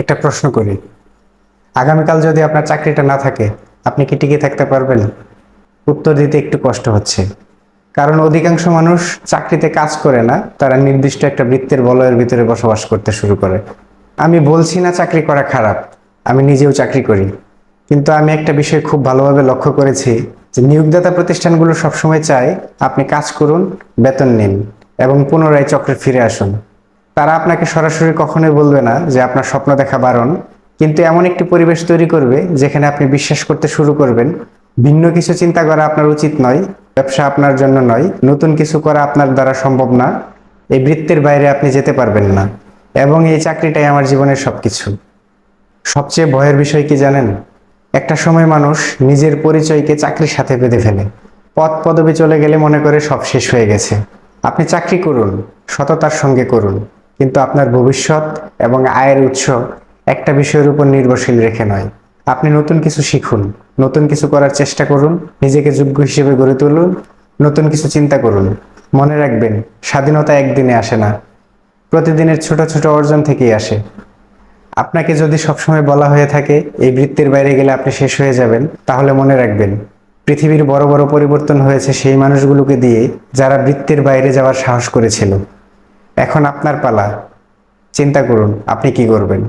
একটা প্রশ্ন করি, আগামীকাল যদি আপনার চাকরিটা না থাকে, আপনি কি টিকে থাকতে পারবেন? উত্তর দিতে একটু কষ্ট হচ্ছে, কারণ অধিকাংশ মানুষ চাকরিতে কাজ করে না, তারা নির্দিষ্ট একটা বৃত্তের বলয়ের ভিতরে বসবাস করতে শুরু করে। আমি বলছি না চাকরি করা খারাপ, আমি নিজেও চাকরি করি, কিন্তু আমি একটা বিষয় খুব ভালোভাবে লক্ষ্য করেছি যে নিয়োগদাতা প্রতিষ্ঠানগুলো সবসময় চায় আপনি কাজ করুন, বেতন নিন এবং পুনরায় চক্রে ফিরে আসুন। তারা আপনাকে সরাসরি কখনোই বলবে না যে আপনার স্বপ্ন দেখা বারণ, কিন্তু এমন একটি পরিবেশ তৈরি করবে যেখানে আপনি বিশ্বাস করতে শুরু করবেন ভিন্ন কিছু চিন্তা করা আপনার উচিত নয়, ব্যবসা আপনার জন্য নয়, নতুন কিছু করা আপনার দ্বারা সম্ভব না, এই বৃত্তের বাইরে আপনি যেতে পারবেন না, এবং এই চাকরিটাই আমার জীবনের সবকিছু। সবচেয়ে ভয়ের বিষয় কি জানেন? একটা সময় মানুষ নিজের পরিচয়কে চাকরির সাথে বেঁধে ফেলে। পদ পদবি চলে গেলে মনে করে সব শেষ হয়ে গেছে। আপনি চাকরি করুন, সততার সঙ্গে করুন, কিন্তু আপনার ভবিষ্যৎ এবং আয়ের উৎস একটা বিষয়ের উপর নির্ভরশীল রেখে নয়। আপনি নতুন কিছু শিখুন, নতুন কিছু করার চেষ্টা করুন, নিজেকে যোগ্য হিসেবে গড়ে তুলুন, নতুন কিছু চিন্তা করুন। মনে রাখবেন, স্বাধীনতা একদিনে আসে না, প্রতিদিনের ছোট ছোট অর্জন থেকেই আসে। আপনাকে যদি সবসময় বলা হয়ে থাকে এই বৃত্তের বাইরে গেলে আপনি শেষ হয়ে যাবেন, তাহলে মনে রাখবেন, পৃথিবীর বড় বড় পরিবর্তন হয়েছে সেই মানুষগুলোকে দিয়ে যারা বৃত্তের বাইরে যাওয়ার সাহস করেছিল। এখন আপনার পালা, চিন্তা করুন আপনি কি করবেন।